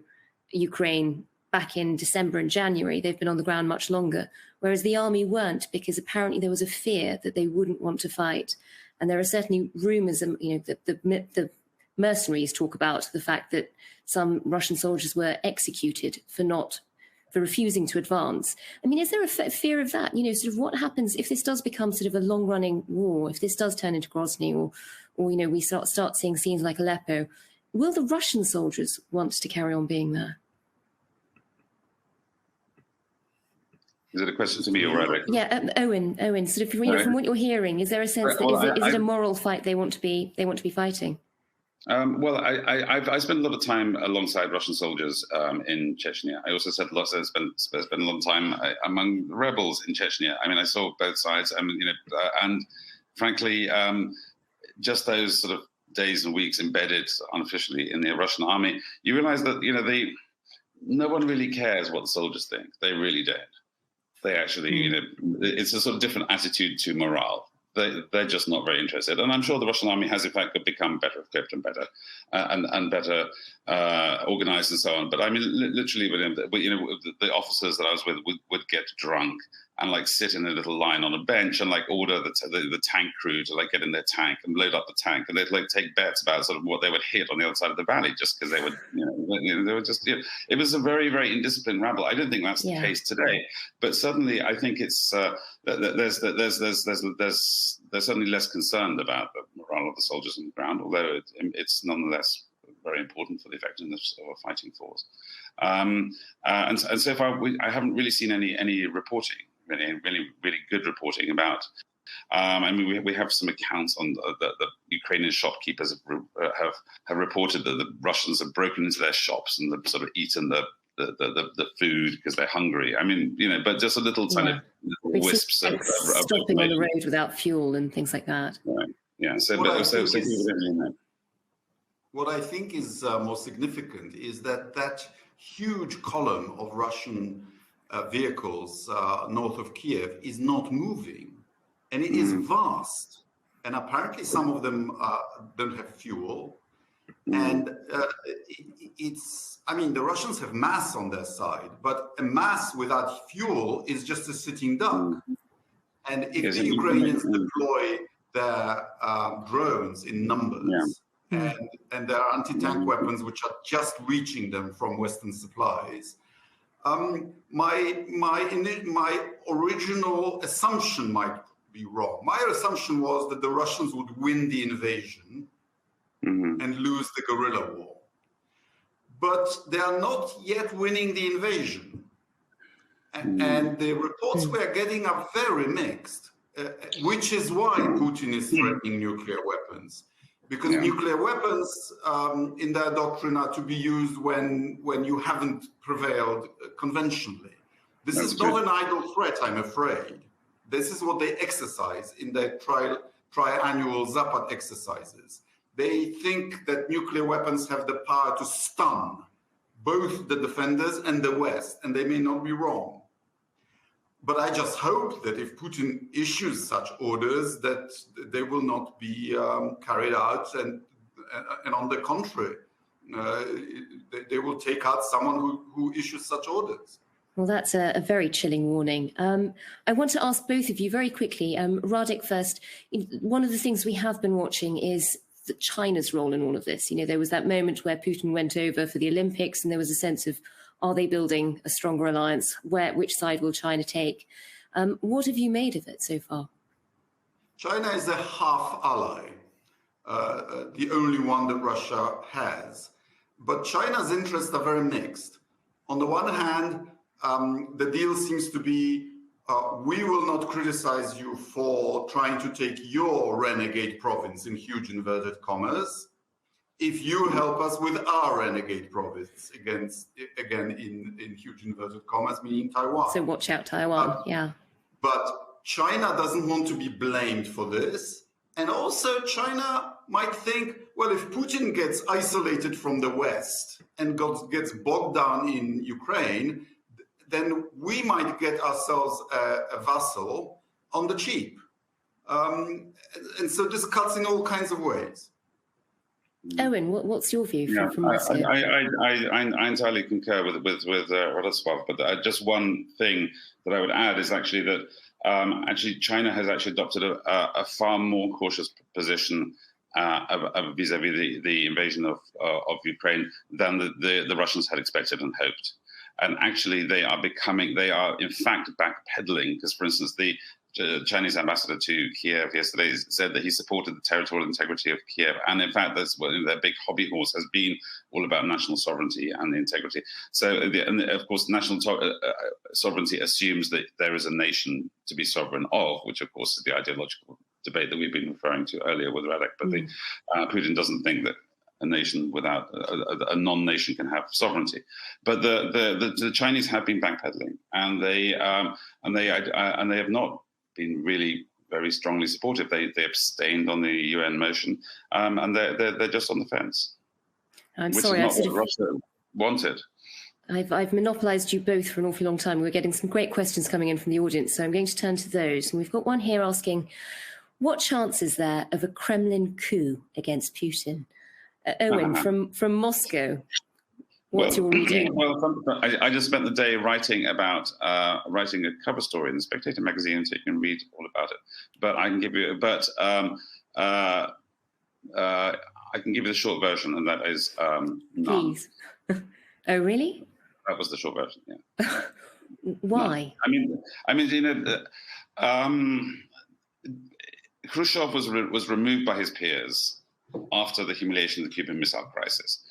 Ukraine back in December and January. They've been on the ground much longer, whereas the army weren't, because apparently there was a fear that they wouldn't want to fight. And there are certainly rumors, that the mercenaries talk about the fact that some Russian soldiers were executed for refusing to advance. I mean, is there a fear of that? Sort of what happens if this does become sort of a long-running war, if this does turn into Grozny, or we start seeing scenes like Aleppo? Will the Russian soldiers want to carry on being there? Is it a question to me or Radek? Yeah, Owen. Sort of, from what you're hearing, is there a sense that is it a moral fight they want to be fighting? Well, I spent a lot of time alongside Russian soldiers in Chechnya. I also spent a lot of time among the rebels in Chechnya. I mean, I saw both sides. I mean, and frankly, just those sort of days and weeks embedded unofficially in the Russian army, you realize that no one really cares what the soldiers think. They really don't. They actually, it's a sort of different attitude to morale. They're just not very interested. And I'm sure the Russian army has, in fact, become better equipped and better and better organized and so on. But I mean, literally, the officers that I was with would get drunk and sit in a little line on a bench and order the tank crew to get in their tank and load up the tank, and they'd take bets about sort of what they would hit on the other side of the valley, just because they would, they were just. It was a very, very indisciplined rabble. I don't think that's the case today, but certainly I think it's there's certainly less concerned about the morale of the soldiers on the ground, although it's nonetheless very important for the effectiveness of a fighting force. And so far, I haven't really seen any reporting. Really good reporting about. I mean, we have some accounts on the Ukrainian shopkeepers have reported that the Russians have broken into their shops and they've sort of eaten the food because they're hungry. I mean, but just a little tiny little wisps of stopping on the road without fuel and things like that. Right. Yeah. So people don't really know. What I think is more significant is that huge column of Russian vehicles north of Kiev is not moving, and it is vast. And apparently some of them don't have fuel. And I mean, the Russians have mass on their side, but a mass without fuel is just a sitting duck. And if the Ukrainians deploy their drones in numbers, and their anti-tank weapons, which are just reaching them from Western supplies, my original assumption might be wrong. My assumption was that the Russians would win the invasion and lose the guerrilla war. But they are not yet winning the invasion. And the reports we are getting are very mixed, which is why Putin is threatening nuclear weapons. Because nuclear weapons in their doctrine are to be used when you haven't prevailed conventionally. This is not an idle threat, I'm afraid. This is what they exercise in their triannual Zapad exercises. They think that nuclear weapons have the power to stun both the defenders and the West, and they may not be wrong. But I just hope that if Putin issues such orders, that they will not be carried out, and on the contrary, they will take out someone who issues such orders. Well, that's a very chilling warning. I want to ask both of you very quickly. Radek first. One of the things we have been watching is China's role in all of this. You know, there was that moment where Putin went over for the Olympics, and there was a sense of, are they building a stronger alliance? Which side will China take? What have you made of it so far? China is a half ally, the only one that Russia has. But China's interests are very mixed. On the one hand, the deal seems to be, we will not criticize you for trying to take your renegade province, in huge inverted commas, if you help us with our renegade province, again in huge inverted commas, meaning Taiwan. So watch out, Taiwan, yeah. But China doesn't want to be blamed for this. And also China might think, well, if Putin gets isolated from the West and gets bogged down in Ukraine, then we might get ourselves a vassal on the cheap. And so this cuts in all kinds of ways. Owen, what's your view from Moscow? I entirely concur with Radosław, but just one thing that I would add is actually that actually China has actually adopted a far more cautious position vis-a-vis the invasion of Ukraine than the Russians had expected and hoped. And actually they are in fact backpedaling, because, for instance, the Chinese ambassador to Kiev yesterday said that he supported the territorial integrity of Kiev. And in fact, that's what their big hobby horse has been, all about national sovereignty and integrity. So, and of course, national sovereignty assumes that there is a nation to be sovereign of, which of course is the ideological debate that we've been referring to earlier with Radek. But Putin doesn't think that a nation without a non-nation can have sovereignty. But the Chinese have been backpedaling, and they have not been really very strongly supportive. They abstained on the UN motion, and they're just on the fence. I'm which sorry, is not what Russia wanted. I've monopolised you both for an awfully long time. We're getting some great questions coming in from the audience, so I'm going to turn to those. And we've got one here asking, what chance is there of a Kremlin coup against Putin? Owen, from Moscow, what's your reading? Well, I just spent the day writing a cover story in the Spectator magazine, so you can read all about it. But I can give you, I can give you the short version, and that is none. Please. Oh, really? That was the short version. Yeah. Why? No. I mean, you know, Khrushchev was removed by his peers after the humiliation of the Cuban Missile Crisis.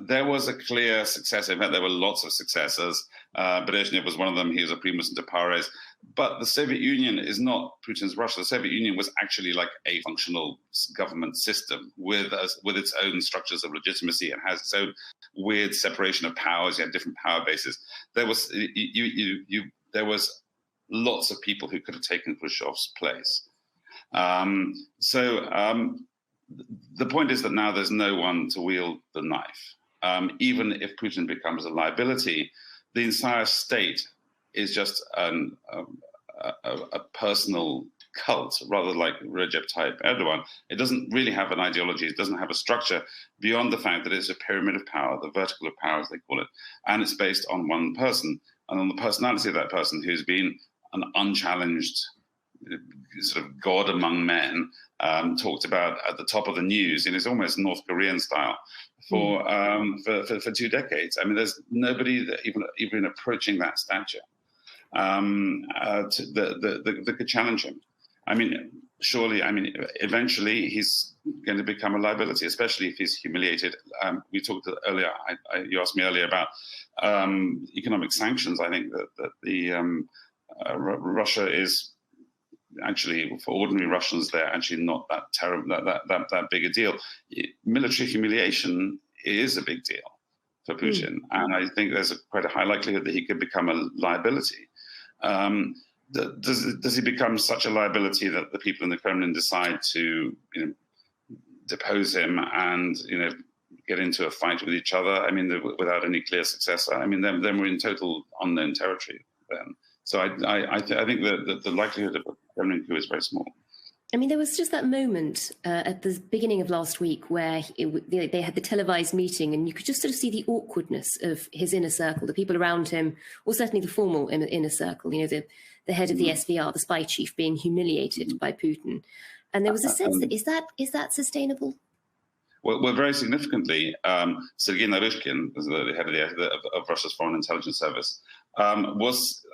There was a clear successor. In fact, there were lots of successors. Brezhnev was one of them. He was a primus inter pares. But the Soviet Union is not Putin's Russia. The Soviet Union was actually like a functional government system with its own structures of legitimacy, and has its own weird separation of powers. You had different power bases. There was lots of people who could have taken Khrushchev's place. The point is that now there's no one to wield the knife. Even if Putin becomes a liability, the entire state is just a personal cult, rather like Recep Tayyip Erdogan. It doesn't really have an ideology. It doesn't have a structure beyond the fact that it's a pyramid of power, the vertical of power, as they call it. And it's based on one person, and on the personality of that person, who's been an unchallenged sort of God among men, talked about at the top of the news in his almost North Korean style for 2 decades. I mean, there's nobody that even approaching that stature that could challenge him. I mean, surely, eventually he's going to become a liability, especially if he's humiliated. We talked earlier, you asked me earlier about economic sanctions. I think that the Russia is actually, for ordinary Russians, they're actually not that terrible, that big a deal. Military humiliation is a big deal for Putin, and I think there's quite a high likelihood that he could become a liability. Does he become such a liability that the people in the Kremlin decide to depose him and, get into a fight with each other. I mean, without any clear successor. I mean, then we're in total unknown territory then. So I think that the likelihood of a Kremlin coup is very small. I mean, there was just that moment at the beginning of last week where they had the televised meeting, and you could just sort of see the awkwardness of his inner circle, the people around him, or certainly the formal inner circle, the head of the SVR, the spy chief, being humiliated by Putin. And there was a sense that, is that sustainable? Well, very significantly, Sergei Naryshkin, the head of Russia's Foreign Intelligence Service, was...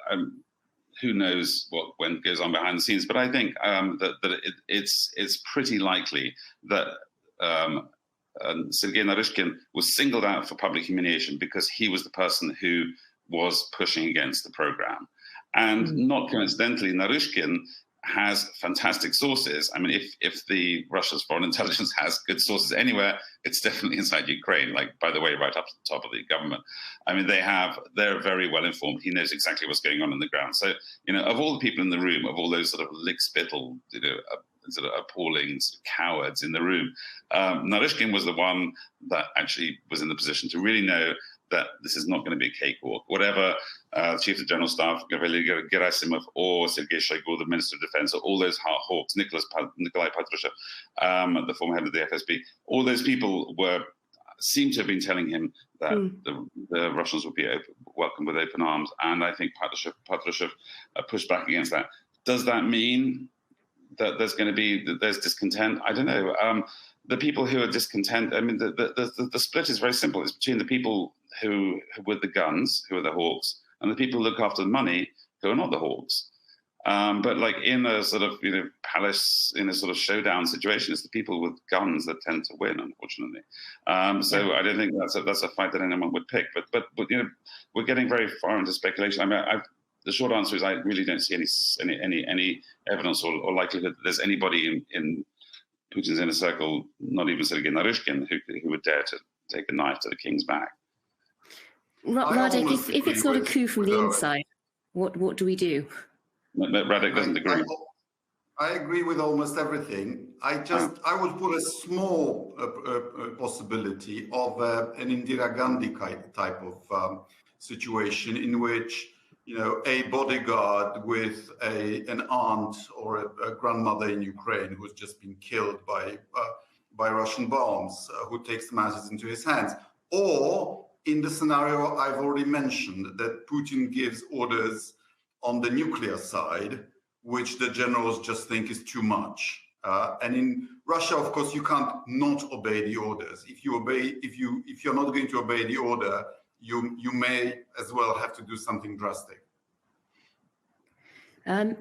who knows what goes on behind the scenes? But I think that it's pretty likely that Sergei Naryshkin was singled out for public humiliation because he was the person who was pushing against the program. And not coincidentally, Naryshkin has fantastic sources. I mean, if the Russia's foreign intelligence has good sources anywhere, it's definitely inside Ukraine, like, by the way, right up to the top of the government. I mean, they're very well informed. He knows exactly what's going on the ground. So, of all the people in the room, of all those sort of lickspittle, sort of appalling cowards in the room, Naryshkin was the one that actually was in the position to really know that this is not going to be a cakewalk. Whatever Chief of General Staff Gerasimov or Sergei Shoigu, the Minister of Defense, or all those hawks, Nikolai Patrushev, the former head of the FSB, all those people seem to have been telling him that the Russians would be welcomed with open arms. And I think Patrushev pushed back against that. Does that mean that there's discontent? I don't know. The people who are discontent, I mean, the split is very simple. It's between the people who with the guns, who are the hawks, and the people who look after the money, who are not the hawks. But like in a sort of palace, in a sort of showdown situation, it's the people with guns that tend to win, unfortunately. So I don't think that's a fight that anyone would pick. But we're getting very far into speculation. I mean, the short answer is I really don't see any evidence or likelihood that there's anybody in Putin's inner circle, not even Sergei Naryshkin, who would dare to take a knife to the king's back. Radek, if it's not a coup from the inside, what do we do? Radek doesn't agree. I agree with almost everything. I would put a small possibility of an Indira Gandhi type of situation in which a bodyguard with an aunt or a grandmother in Ukraine who's just been killed by Russian bombs, who takes matters into his hands, or in the scenario I've already mentioned, that Putin gives orders on the nuclear side, which the generals just think is too much. And in Russia, of course, you can't not obey the orders. If you're not going to obey the order, you may as well have to do something drastic.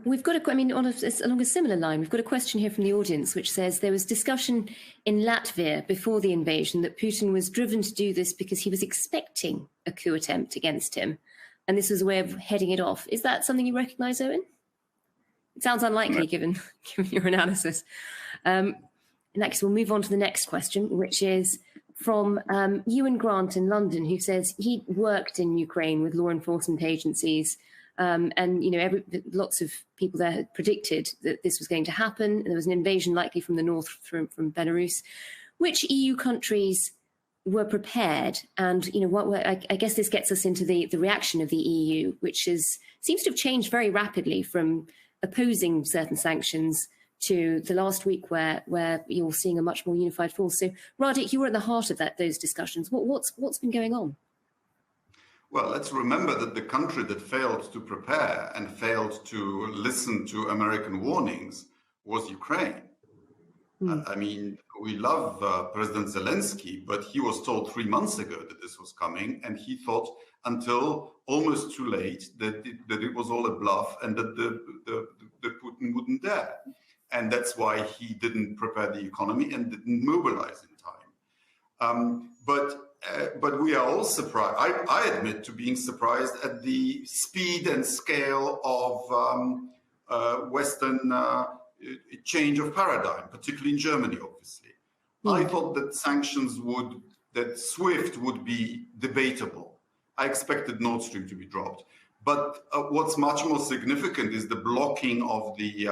We've got along a similar line, we've got a question here from the audience, which says there was discussion in Latvia before the invasion that Putin was driven to do this because he was expecting a coup attempt against him, and this was a way of heading it off. Is that something you recognise, Owen? It sounds unlikely, given your analysis. In that case, we'll move on to the next question, which is from Ewan Grant in London, who says he worked in Ukraine with law enforcement agencies, and lots of people there had predicted that this was going to happen. There was an invasion likely from the north, from Belarus. Which EU countries were prepared? And I guess this gets us into the reaction of the EU, which seems to have changed very rapidly from opposing certain sanctions to the last week where you're seeing a much more unified force. So, Radek, you were at the heart of those discussions. What's been going on? Well, let's remember that the country that failed to prepare and failed to listen to American warnings was Ukraine. I mean, we love President Zelensky, but he was told 3 months ago that this was coming, and he thought until almost too late that it was all a bluff and that the Putin wouldn't dare. And that's why he didn't prepare the economy and didn't mobilize in time. But we are all surprised. I admit to being surprised at the speed and scale of Western change of paradigm, particularly in Germany, obviously. I thought that that SWIFT would be debatable. I expected Nord Stream to be dropped. But what's much more significant is the blocking of the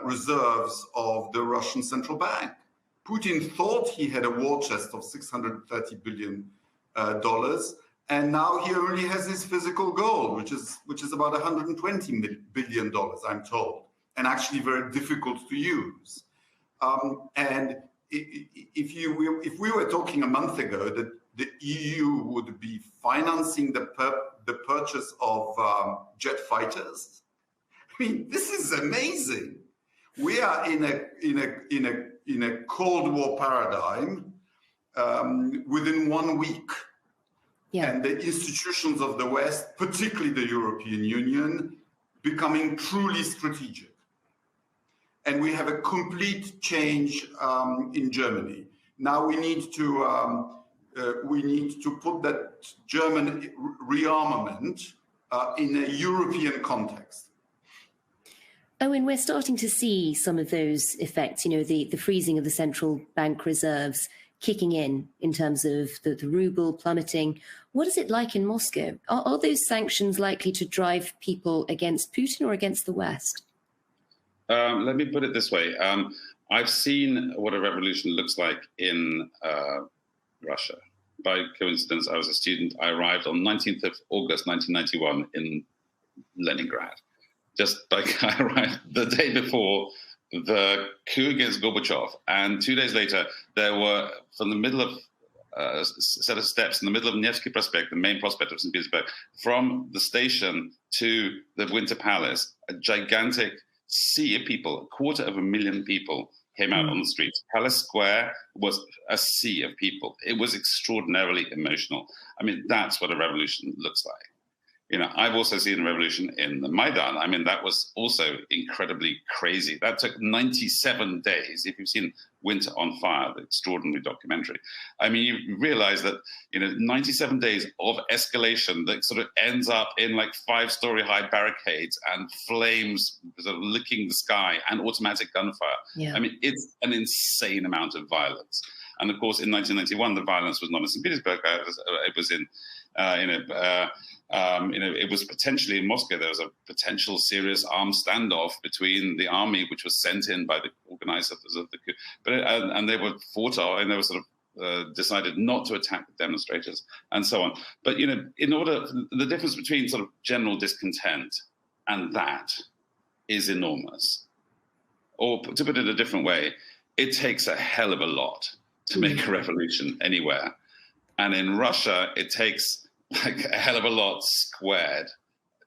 reserves of the Russian central bank. Putin thought he had a war chest of $630 billion, and now he only has his physical gold, which is about $120 billion, I'm told, and actually very difficult to use. And if we were talking a month ago that the EU would be financing the purchase of jet fighters, I mean, this is amazing. We are in a Cold War paradigm within 1 week. Yeah. And the institutions of the West, particularly the European Union, becoming truly strategic. And we have a complete change in Germany. Now we need to put that German rearmament in a European context. Owen, we're starting to see some of those effects, the freezing of the central bank reserves kicking in terms of the ruble plummeting. What is it like in Moscow? Are those sanctions likely to drive people against Putin or against the West? Let me put it this way. I've seen what a revolution looks like in Russia. By coincidence, I was a student. I arrived on 19th of August, 1991 in Leningrad. Just like I arrived the day before the coup against Gorbachev. And 2 days later, there were, from the middle of a set of steps in the middle of Nevsky Prospect, the main prospect of St. Petersburg, from the station to the Winter Palace, a gigantic sea of people, 250,000 people came out on the streets. Palace Square was a sea of people. It was extraordinarily emotional. I mean, that's what a revolution looks like. I've also seen a revolution in the Maidan. I mean, that was also incredibly crazy. That took 97 days. If you've seen Winter on Fire, the extraordinary documentary, I mean, you realize that, 97 days of escalation that sort of ends up in like 5-story high barricades and flames sort of licking the sky and automatic gunfire. Yeah. I mean, it's an insane amount of violence. And of course, in 1991, the violence was not in St. Petersburg. It was in it was potentially in Moscow. There was a potential serious armed standoff between the army, which was sent in by the organizers of the coup, and they were fought off, and they were sort of decided not to attack the demonstrators, and so on. But the difference between sort of general discontent and that is enormous. Or to put it a different way, it takes a hell of a lot to make a revolution anywhere. And in Russia, it takes like a hell of a lot squared.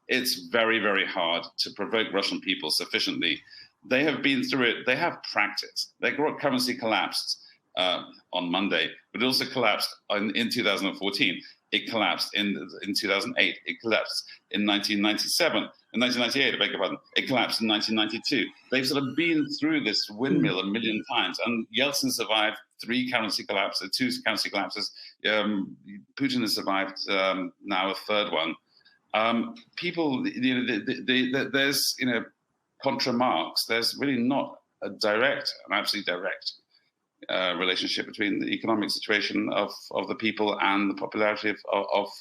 It's very, very hard to provoke Russian people sufficiently. They have been through it. They have practice. Their currency collapsed on Monday, but it also collapsed in 2014. It collapsed in 2008. It collapsed in 1997. In 1998, I beg your pardon, it collapsed in 1992. They've sort of been through this windmill a million times, and Yeltsin survived 2 currency collapses. Putin has survived now a third one. People, there's contra Marx. There's really not an absolutely direct relationship between the economic situation of the people and the popularity of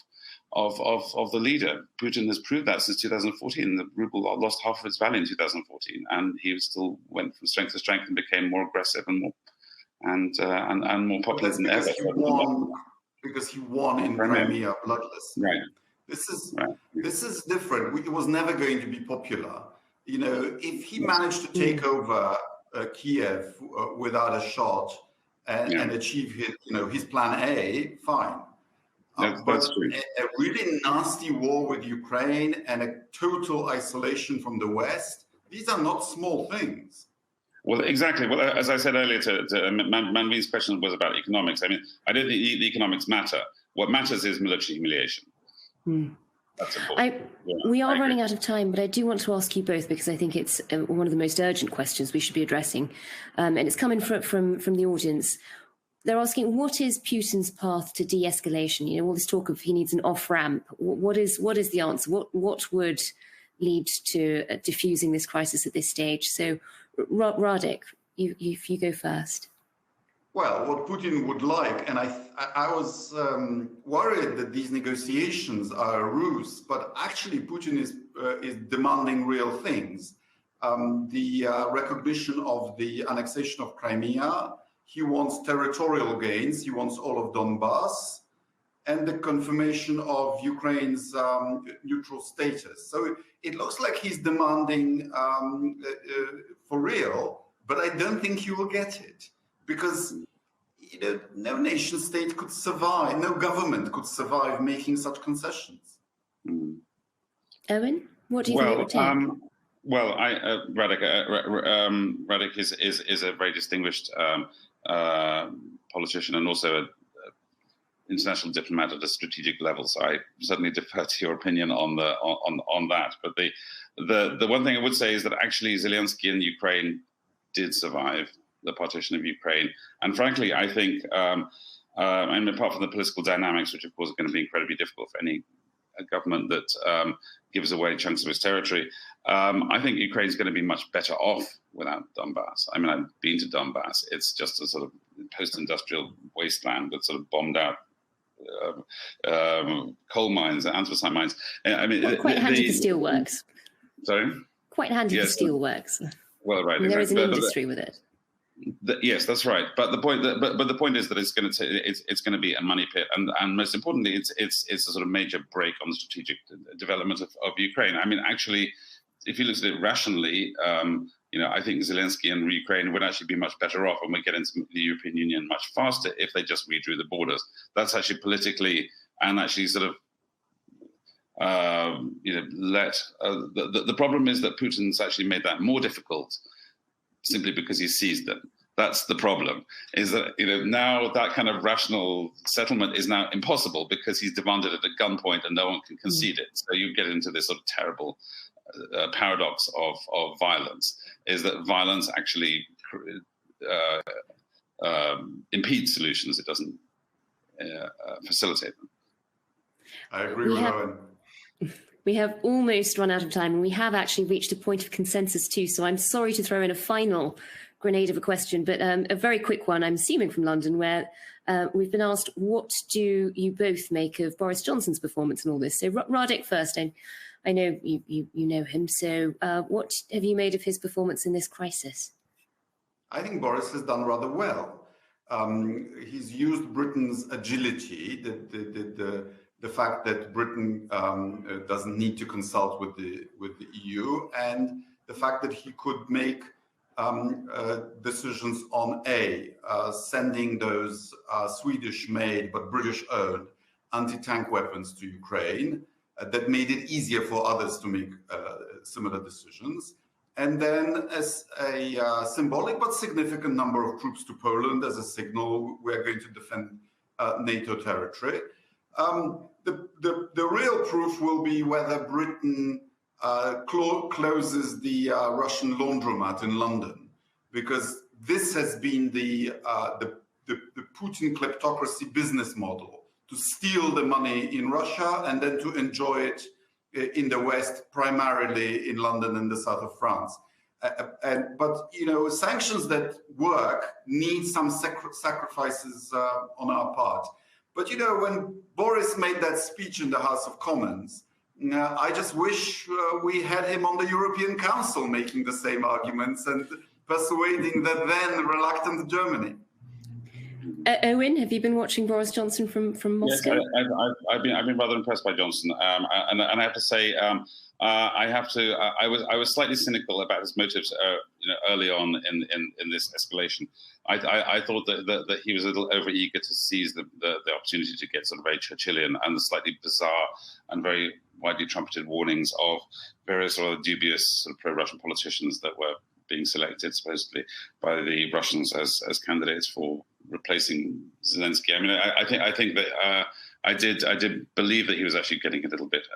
the leader. Putin has proved that since 2014. The ruble lost half of its value in 2014, and he still went from strength to strength and became more aggressive and more more popular than ever. Because he won in Crimea bloodless. Right. This is different. It was never going to be popular. If he managed to take over Kiev without a shot and achieve his plan A, fine. But a really nasty war with Ukraine and a total isolation from the West, these are not small things. Well, exactly. Well, as I said earlier, to Manvi's question was about economics. I mean, I don't think the economics matter. What matters is military humiliation. That's important. We are running out of time, but I do want to ask you both, because I think it's one of the most urgent questions we should be addressing. And it's coming from the audience. They're asking, what is Putin's path to de-escalation? All this talk of he needs an off-ramp. What is the answer? What would lead to diffusing this crisis at this stage? So, Radek, if you go first. Well, what Putin would like, and I was worried that these negotiations are a ruse, but actually Putin is demanding real things. The recognition of the annexation of Crimea, He wants territorial gains. He wants all of Donbass and the confirmation of Ukraine's neutral status. So it looks like he's demanding for real, but I don't think he will get it, because no nation state could survive, no government could survive making such concessions. Owen, what do you think it would take? Radek is a very distinguished politician and also an international diplomat at a strategic level. So I certainly defer to your opinion on that. But the one thing I would say is that actually Zelensky and Ukraine did survive the partition of Ukraine, and frankly, I think, and apart from the political dynamics, which of course are going to be incredibly difficult for any government that gives away chunks of its territory, I think Ukraine's going to be much better off without Donbass. I mean, I've been to Donbass. It's just a sort of post-industrial wasteland with sort of bombed out coal mines, anthracite mines. I mean, well, quite handy for steelworks. Sorry? Quite handy for steelworks. Well, right. And there is an industry with it. Yes, that's right. But the point is that it's going to be a money pit, and most importantly, it's a sort of major break on the strategic development of Ukraine. I mean, actually, if you look at it rationally, I think Zelensky and Ukraine would actually be much better off, and we get into the European Union much faster if they just redrew the borders. That's actually politically and actually sort of the problem is that Putin's actually made that more difficult simply because he seized them. That's the problem, is that now that kind of rational settlement is now impossible because he's demanded it at gunpoint and no one can concede it. So you get into this sort of terrible paradox of violence, is that violence actually impedes solutions. It doesn't facilitate them. I agree with Owen. We have almost run out of time, and we have actually reached a point of consensus too. So I'm sorry to throw in a final grenade of a question, but a very quick one, I'm assuming from London, where we've been asked, what do you both make of Boris Johnson's performance in all this? So Radek first, and I know you know him. So what have you made of his performance in this crisis? I think Boris has done rather well. He's used Britain's agility, the fact that Britain doesn't need to consult with the EU, and the fact that he could make decisions on sending those Swedish-made but British-owned anti-tank weapons to Ukraine, that made it easier for others to make similar decisions. And then as a symbolic but significant number of troops to Poland as a signal we're going to defend NATO territory. The real proof will be whether Britain closes the Russian laundromat in London, because this has been the Putin kleptocracy business model, to steal the money in Russia and then to enjoy it in the West, primarily in London and the south of France. But sanctions that work need some sacrifices on our part. But when Boris made that speech in the House of Commons, I just wish we had him on the European Council making the same arguments and persuading the then reluctant Germany. Owen, have you been watching Boris Johnson from Moscow? Yes, I've been rather impressed by Johnson, and I have to say, I was slightly cynical about his motives, early on in this escalation. I thought that he was a little overeager to seize the opportunity to get sort of very Churchillian, and the slightly bizarre and very widely trumpeted warnings of various sort of dubious sort of pro-Russian politicians that were being selected supposedly by the Russians as candidates for replacing Zelensky. I mean, I think that I did believe that he was actually getting a little bit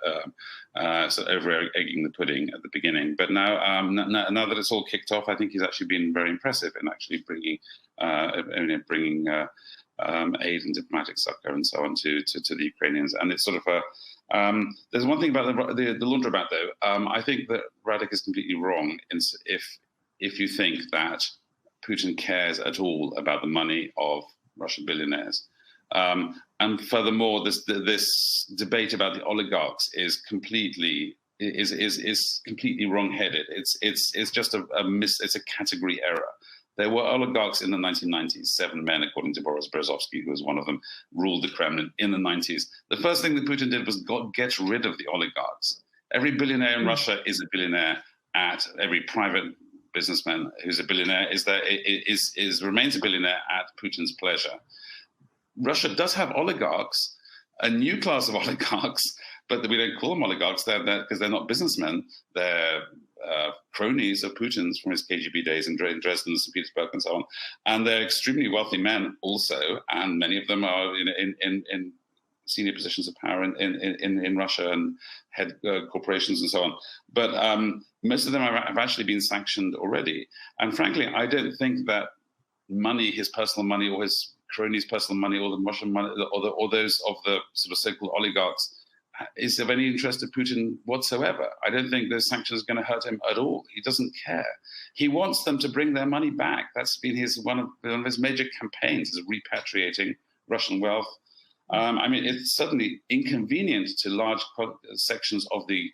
sort of over-egging the pudding at the beginning. But now that it's all kicked off, I think he's actually been very impressive in actually bringing aid and diplomatic succor and so on to the Ukrainians. And it's sort of there's one thing about the laundromat, though. I think that Radek is completely wrong if you think that Putin cares at all about the money of Russian billionaires. And furthermore, this debate about the oligarchs is completely wrong-headed. It's just it's a category error. There were oligarchs in the 1990s. 7 men, according to Boris Berezovsky, who was one of them, ruled the Kremlin in the 90s. The first thing that Putin did was get rid of the oligarchs. Every billionaire in Russia is a billionaire every private businessman who's a billionaire remains a billionaire at Putin's pleasure. Russia does have oligarchs, a new class of oligarchs, but we don't call them oligarchs because they're not businessmen. They're cronies of Putin's from his KGB days in Dresden, St. Petersburg, and so on. And they're extremely wealthy men also, and many of them are in senior positions of power in Russia and head corporations and so on. But most of them have actually been sanctioned already. And frankly, I don't think that money, his personal money or his cronies' personal money or the Russian money or those of the sort of so-called oligarchs is of any interest to Putin whatsoever. I don't think those sanctions are going to hurt him at all. He doesn't care. He wants them to bring their money back. That's been one of his major campaigns, is repatriating Russian wealth. I mean, it's certainly inconvenient to large sections of the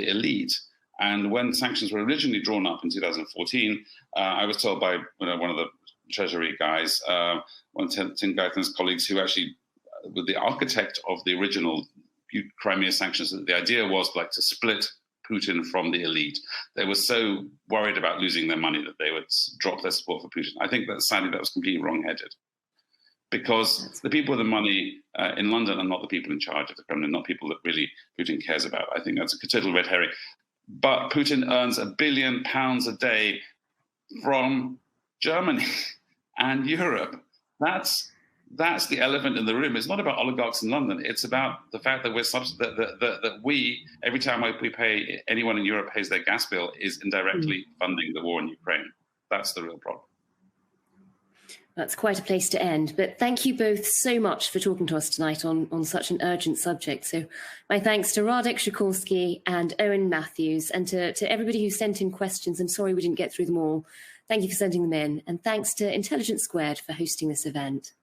elite. And when sanctions were originally drawn up in 2014, I was told by one of the Treasury guys, one of Tim Geithn's colleagues, who actually was the architect of the original Crimea sanctions, that the idea was like to split Putin from the elite. They were so worried about losing their money that they would drop their support for Putin. I think that sadly that was completely wrong-headed, because the people with the money in London are not the people in charge of the Kremlin, not people that really Putin cares about. I think that's a total red herring. But Putin earns £1 billion a day from Germany and Europe. That's the elephant in the room. It's not about oligarchs in London. It's about the fact that we every time we pay, anyone in Europe pays their gas bill, is indirectly funding the war in Ukraine. That's the real problem. That's quite a place to end. But thank you both so much for talking to us tonight on such an urgent subject. So my thanks to Radek Sikorski and Owen Matthews, and to everybody who sent in questions. I'm sorry we didn't get through them all. Thank you for sending them in. And thanks to Intelligence Squared for hosting this event.